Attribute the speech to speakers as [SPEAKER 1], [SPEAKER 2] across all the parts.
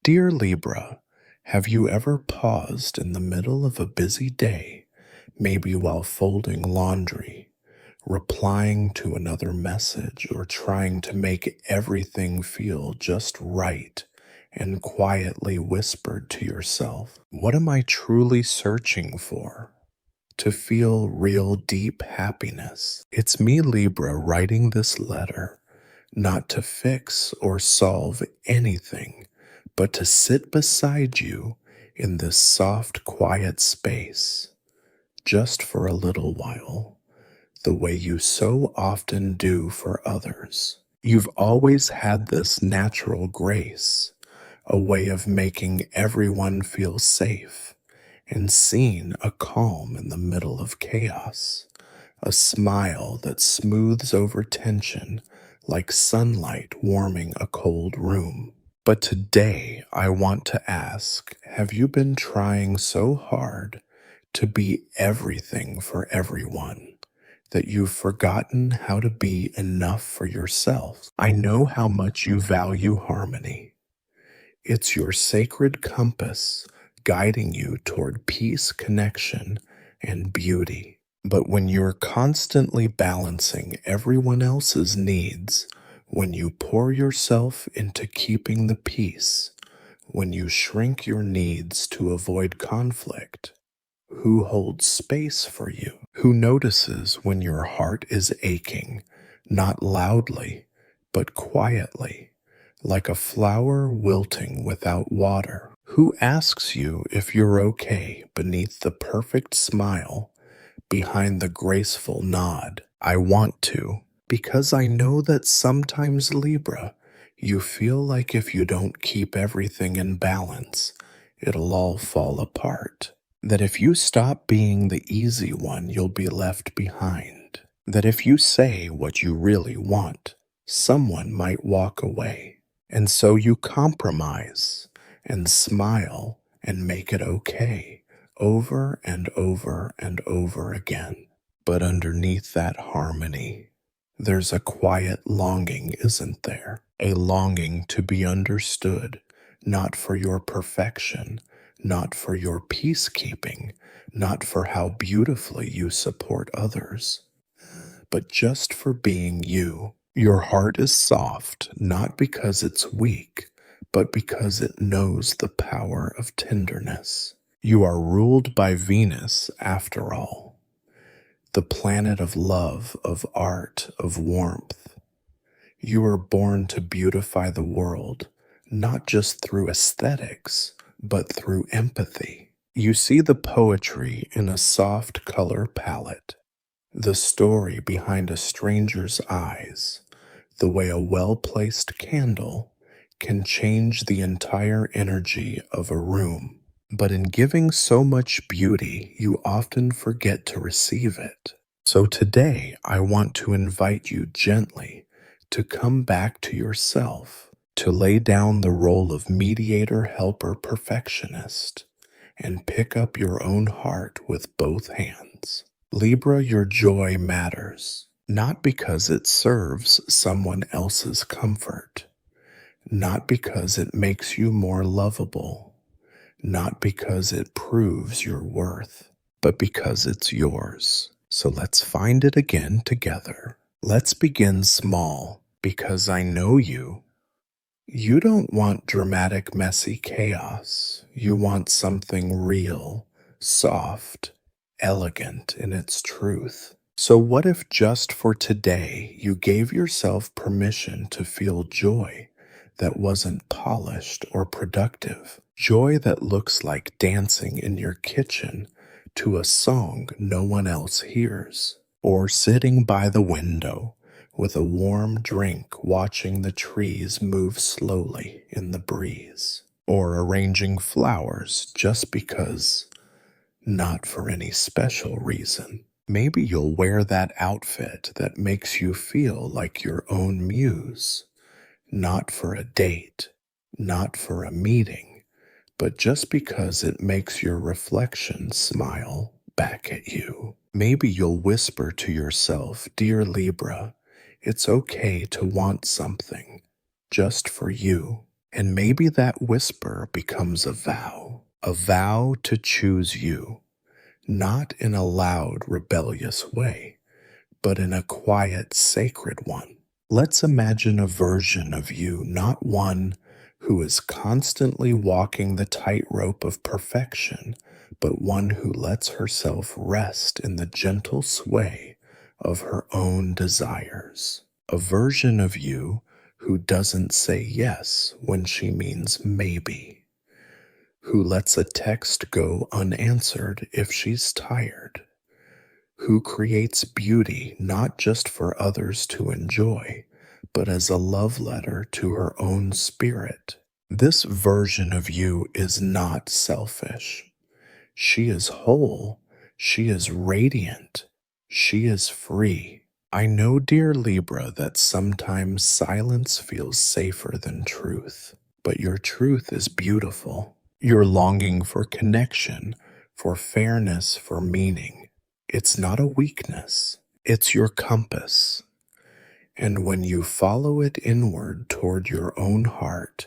[SPEAKER 1] Dear Libra, have you ever paused in the middle of a busy day, maybe while folding laundry, replying to another message, or trying to make everything feel just right, and quietly whispered to yourself, "What am I truly searching for?" To feel real deep happiness. It's me, Libra, writing this letter, not to fix or solve anything, but to sit beside you in this soft, quiet space, just for a little while, the way you so often do for others. You've always had this natural grace, a way of making everyone feel safe and seen, a calm in the middle of chaos, a smile that smooths over tension like sunlight warming a cold room. But today I want to ask, have you been trying so hard to be everything for everyone that you've forgotten how to be enough for yourself? I know how much you value harmony. It's your sacred compass guiding you toward peace, connection, and beauty. But when you're constantly balancing everyone else's needs, when you pour yourself into keeping the peace, when you shrink your needs to avoid conflict, who holds space for you? Who notices when your heart is aching, not loudly, but quietly, like a flower wilting without water? Who asks you if you're okay beneath the perfect smile, behind the graceful nod? I want to, because I know that sometimes, Libra, you feel like if you don't keep everything in balance, it'll all fall apart. That if you stop being the easy one, you'll be left behind. That if you say what you really want, someone might walk away. And so you compromise and smile and make it okay over and over and over again. But underneath that harmony, there's a quiet longing, isn't there? A longing to be understood, not for your perfection, not for your peacekeeping, not for how beautifully you support others, but just for being you. Your heart is soft, not because it's weak, but because it knows the power of tenderness. You are ruled by Venus, after all, the planet of love, of art, of warmth. You were born to beautify the world, not just through aesthetics, but through empathy. You see the poetry in a soft color palette, the story behind a stranger's eyes, the way a well-placed candle can change the entire energy of a room. But in giving so much beauty, you often forget to receive it. So today, I want to invite you gently to come back to yourself, to lay down the role of mediator, helper, perfectionist, and pick up your own heart with both hands. Libra, your joy matters, not because it serves someone else's comfort, not because it makes you more lovable, not because it proves your worth, but because it's yours. So let's find it again together. Let's begin small, because I know you. You don't want dramatic, messy chaos. You want something real, soft, elegant in its truth. So what if just for today you gave yourself permission to feel joy that wasn't polished or productive? Joy that looks like dancing in your kitchen to a song no one else hears, or sitting by the window with a warm drink watching the trees move slowly in the breeze, or arranging flowers just because, not for any special reason. Maybe you'll wear that outfit that makes you feel like your own muse, not for a date, not for a meeting, but just because it makes your reflection smile back at you. Maybe you'll whisper to yourself, "Dear Libra, it's okay to want something just for you." And maybe that whisper becomes a vow to choose you, not in a loud, rebellious way, but in a quiet, sacred one. Let's imagine a version of you, not one who is constantly walking the tightrope of perfection, but one who lets herself rest in the gentle sway of her own desires. A version of you who doesn't say yes when she means maybe, who lets a text go unanswered if she's tired, who creates beauty not just for others to enjoy, but as a love letter to her own spirit. This version of you is not selfish. She is whole. She is radiant. She is free. I know, dear Libra, that sometimes silence feels safer than truth, but your truth is beautiful. You're longing for connection, for fairness, for meaning. It's not a weakness, it's your compass. And when you follow it inward toward your own heart,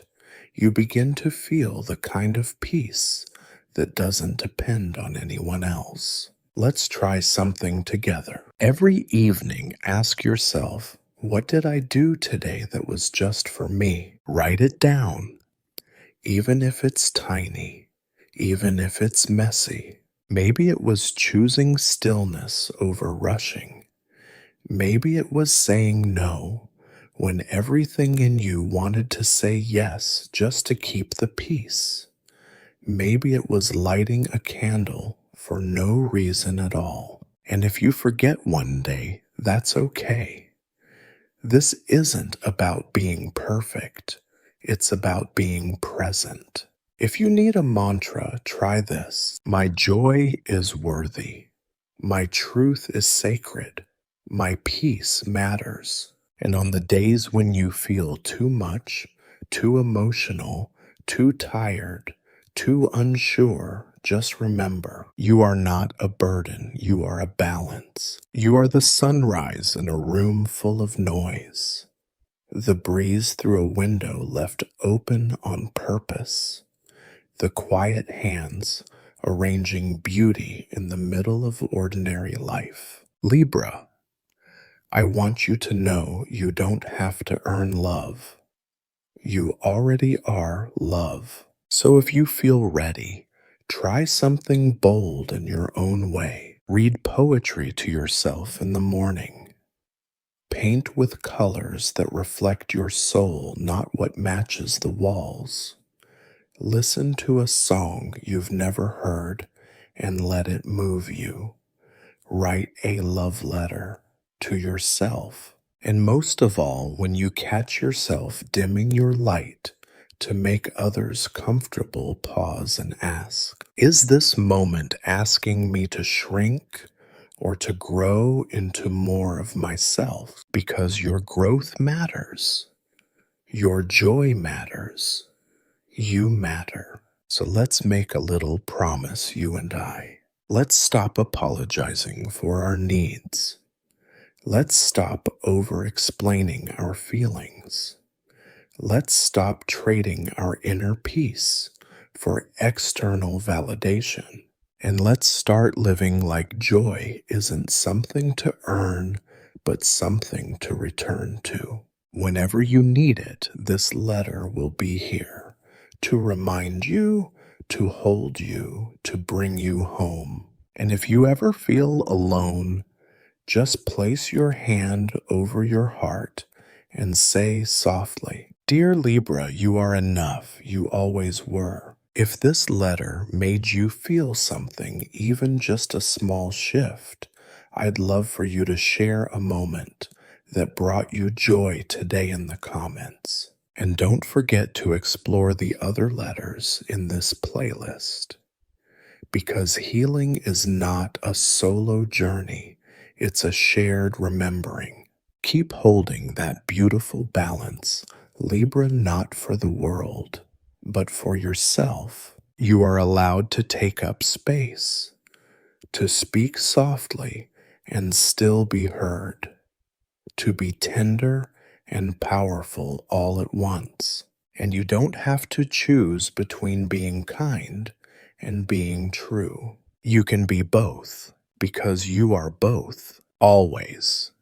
[SPEAKER 1] you begin to feel the kind of peace that doesn't depend on anyone else. Let's try something together. Every evening, ask yourself, what did I do today that was just for me? Write it down, even if it's tiny, even if it's messy. Maybe it was choosing stillness over rushing. Maybe it was saying no when everything in you wanted to say yes just to keep the peace. Maybe it was lighting a candle for no reason at all. And if you forget one day, that's okay. This isn't about being perfect. It's about being present. If you need a mantra, try this. My joy is worthy. My truth is sacred. My peace matters. And on the days when you feel too much, too emotional, too tired, too unsure, just remember, you are not a burden. You are a balance. You are the sunrise in a room full of noise, the breeze through a window left open on purpose, the quiet hands arranging beauty in the middle of ordinary life. Libra, I want you to know you don't have to earn love. You already are love. So if you feel ready, try something bold in your own way. Read poetry to yourself in the morning. Paint with colors that reflect your soul, not what matches the walls. Listen to a song you've never heard and let it move you. Write a love letter to yourself. And most of all, when you catch yourself dimming your light to make others comfortable, pause and ask, is this moment asking me to shrink or to grow into more of myself? Because your growth matters. Your joy matters. You matter. So let's make a little promise, you and I. Let's stop apologizing for our needs. Let's stop over-explaining our feelings. Let's stop trading our inner peace for external validation. And let's start living like joy isn't something to earn, but something to return to. Whenever you need it, this letter will be here to remind you, to hold you, to bring you home. And if you ever feel alone, just place your hand over your heart and say softly, Dear Libra, you are enough. You always were. If this letter made you feel something, even just a small shift, I'd love for you to share a moment that brought you joy today in the comments. And don't forget to explore the other letters in this playlist, because healing is not a solo journey. It's a shared remembering. Keep holding that beautiful balance, Libra, not for the world, but for yourself. You are allowed to take up space, to speak softly and still be heard, to be tender and powerful all at once. And you don't have to choose between being kind and being true. You can be both because you are both always.